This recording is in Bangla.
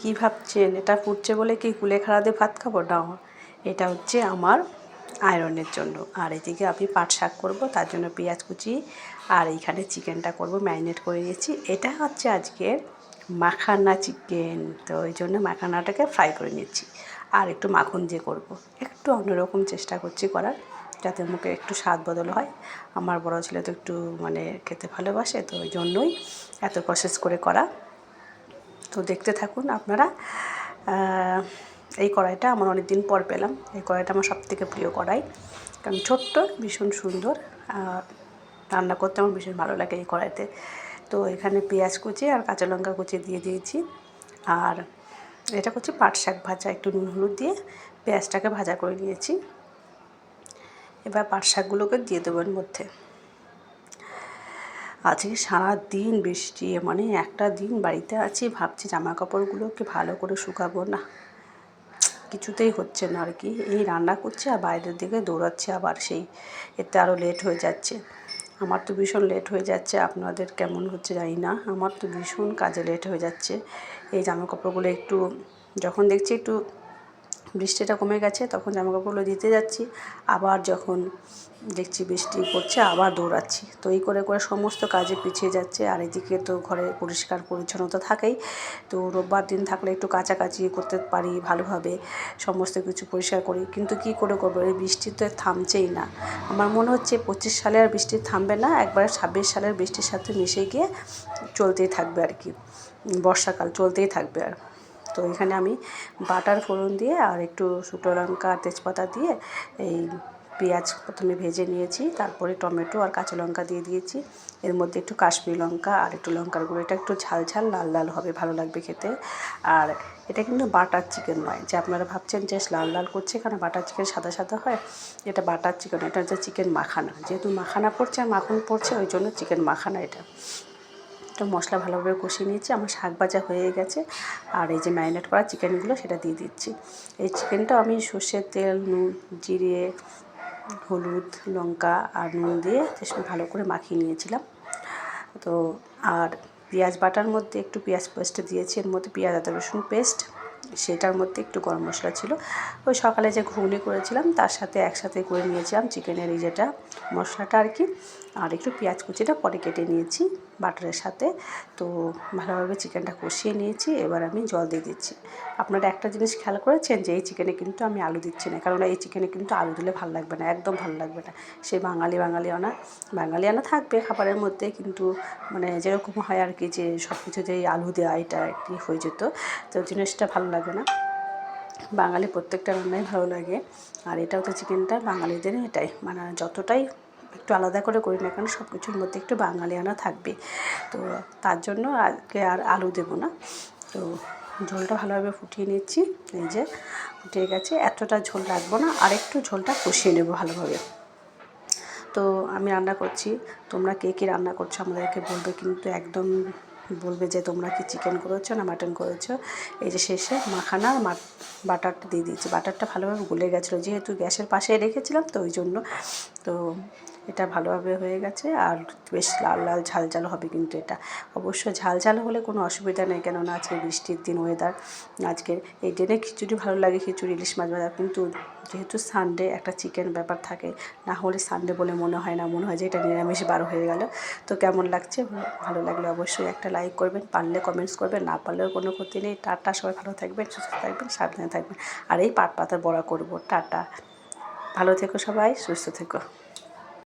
কি ভাবছেন? এটা ফুটছে বলে কি কুলেখাড়া দিয়ে ভাত খাবো? না, এটা হচ্ছে আমার আয়রনের জন্য। আর এদিকে আমি পাট শাক করবো, তার জন্য পেঁয়াজ কুচি আর এইখানে চিকেনটা করব, ম্যারিনেট করে নিয়েছি। এটা হচ্ছে আজকের মাখানা চিকেন, তো ওই জন্য মাখানাটাকে ফ্রাই করে নিচ্ছি আর একটু মাখন দিয়ে করব। একটু অন্যরকম চেষ্টা করছি করার, যাতে মুখে একটু স্বাদ বদল হয়। আমার বড় ছেলে তো একটু খেতে ভালোবাসে, তো ওই জন্যই এত প্রসেস করে করা। তো দেখতে থাকুন আপনারা। এই কড়াইটা আমার অনেক দিন পর পেলাম। এই কড়াইটা আমার সবথেকে প্রিয় কড়াই, কারণ ছোট্ট, ভীষণ সুন্দর। রান্না করতে আমার ভীষণ ভালো লাগে এই কড়াইতে। তো এখানে পেঁয়াজ কুচি আর কাঁচা লঙ্কা কুচি দিয়ে দিয়েছি। আর এটা করছি পাট শাক ভাজা, একটু নুন হলুদ দিয়ে পেঁয়াজটাকে ভাজা করে নিয়েছি। এবার পাট শাকগুলোকে দিয়ে দেবো এর মধ্যে। আজকে সারাদিন বৃষ্টি, একটা দিন বাড়িতে আছি, ভাবছি জামা কাপড়গুলোকে ভালো করে শুকাবো, না কিছুতেই হচ্ছে না আর কি। এই রান্না করছি আর বাইরের দিকে দৌড়াচ্ছি আবার, এতে আরও লেট হয়ে যাচ্ছে। আমার তো ভীষণ লেট হয়ে যাচ্ছে, আপনাদের কেমন হচ্ছে জানি না, আমার তো ভীষণ কাজে লেট হয়ে যাচ্ছে। এই জামা কাপড়গুলো একটু যখন দেখছি একটু বৃষ্টিটা কমে গেছে তখন জামাকাপড়গুলো দিতে যাচ্ছি, আবার যখন দেখছি বৃষ্টি পড়ছে আবার দৌড়াচ্ছি। তো এই করে করে সমস্ত কাজে পিছিয়ে যাচ্ছে। আর এদিকে তো ঘরে পরিষ্কার পরিচ্ছন্নতা থাকেই, তো রোববার দিন থাকলে একটু কাচাকাচি করতে পারি ভালোভাবে, সমস্ত কিছু পরিষ্কার করি। কিন্তু কী করে করবো, এই বৃষ্টি তো থামছেই না। আমার মনে হচ্ছে 25 সালে আর বৃষ্টি থামবে না, একবারে 26 সালের বৃষ্টির সাথে মিশে গিয়ে চলতেই থাকবে আর কি, বর্ষাকাল চলতেই থাকবে। আর তো এখানে আমি বাটার ফোড়ন দিয়ে আর একটু শুকনো লঙ্কা তেজপাতা দিয়ে এই পেঁয়াজ প্রথমে ভেজে নিয়েছি, তারপরে টমেটো আর কাঁচা লঙ্কা দিয়ে দিয়েছি। এর মধ্যে একটু কাশ্মীরি লঙ্কা আর একটু লঙ্কার গুঁড়ো, এটা একটু ঝাল ঝাল লাল লাল হবে, ভালো লাগবে খেতে। আর এটা কিন্তু বাটার চিকেন নয়, যে আপনারা ভাবছেন যে লাল লাল করছে কারণ বাটার চিকেন সাদা সাদা হয়, এটা বাটার চিকেন, এটা হচ্ছে চিকেন মাখানা। যেহেতু মাখানা পড়ছে আর মাখন পড়ছে, ওই জন্য চিকেন মাখানা এটা। তো মশলা ভালোভাবে কষিয়ে নিয়েছি, আমার শাক ভাজা হয়ে গেছে। আর এই যে ম্যারিনেট করা চিকেনগুলো সেটা দিয়ে দিচ্ছি। এই চিকেনটা আমি সর্ষের তেল, নুন, জিরে, হলুদ, লঙ্কা আর নুন দিয়ে ভালো করে মাখিয়ে নিয়েছিলাম। তো আর পেঁয়াজ বাটার মধ্যে একটু পেঁয়াজ পেস্ট দিয়েছি, এর মধ্যে পেঁয়াজ আদা রসুন পেস্ট, সেটার মধ্যে একটু গরম মশলা ছিল। ওই সকালে যে ঘুগনি করেছিলাম তার সাথে একসাথে করে নিয়েছিলাম চিকেনের এই যেটা মশলাটা আর কি। আর একটু পেঁয়াজ কুচিটা পরে কেটে নিয়েছি বাটারের সাথে। তো ভালোভাবে চিকেনটা কষিয়ে নিয়েছি, এবার আমি জল দিয়ে দিচ্ছি। আপনারা একটা জিনিস খেয়াল করেছেন যে এই চিকেনে কিন্তু আমি আলু দিচ্ছি না, কারণ এই চিকেনে কিন্তু আলু দিলে ভালো লাগবে না, একদম ভালো লাগবে না। সেই বাঙালিয়ানা থাকবে খাবারের মধ্যে, কিন্তু যেরকম হয় আর কি, যে সব কিছুতেই আলু দেওয়া, এটা একটি হয়ে যেত, তো জিনিসটা ভালো লাগে না। বাঙালি প্রত্যেকটা রান্নাই ভালো লাগে। আর এটাও তো চিকেনটা বাঙালিদের এটাই, যতটাই একটু আলাদা করে করি না কেন, সব কিছুর মধ্যে একটু বাঙালিয়ানা থাকবে। তো তার জন্য আজকে আর আলু দেবো না। তো ঝোলটা ভালোভাবে ফুটিয়ে নিচ্ছি, এই যে ফুটিয়ে গেছে। এতটা ঝোল রাখবো না, আর একটু ঝোলটা কষিয়ে নেবো ভালোভাবে। তো আমি রান্না করছি, তোমরা কে কী রান্না করছো আমাদেরকে বলবে, কিন্তু একদম বলবে যে তোমরা কি চিকেন করেছো না মাটন করেছো। এই যে শেষে মাখানা বাটারটা দিয়ে দিয়েছি, বাটারটা ভালোভাবে গলে গেছিলো, যেহেতু গ্যাসের পাশে রেখেছিলাম তো ওই জন্য। তো এটা ভালোভাবে হয়ে গেছে, আর বেশ লাল লাল ঝাল ঝাল হবে। কিন্তু এটা অবশ্য ঝাল ঝাল হলে কোনো অসুবিধা নেই, কেননা আজকে বৃষ্টির দিন ওয়েদার। আজকের এই দিনে খিচুড়ি ভালো লাগে, খিচুড়ি ইলিশ মাছ ভাজা, কিন্তু যেহেতু সানডে একটা চিকেন ব্যাপার থাকে, না হলে সানডে বলে মনে হয় না, মনে হয় যে এটা নিরামিষ বার হয়ে গেল। তো কেমন লাগছে, ভালো লাগলে অবশ্যই একটা লাইক করবেন, পারলে কমেন্টস করবেন, না পারলেও কোনো ক্ষতি নেই। টাটা, সবাই ভালো থাকবেন, সুস্থ থাকবেন, সাবধানে থাকবেন। আর এই পাট পাতার বড়া করব। টাটা, ভালো থেকো সবাই, সুস্থ থেকো।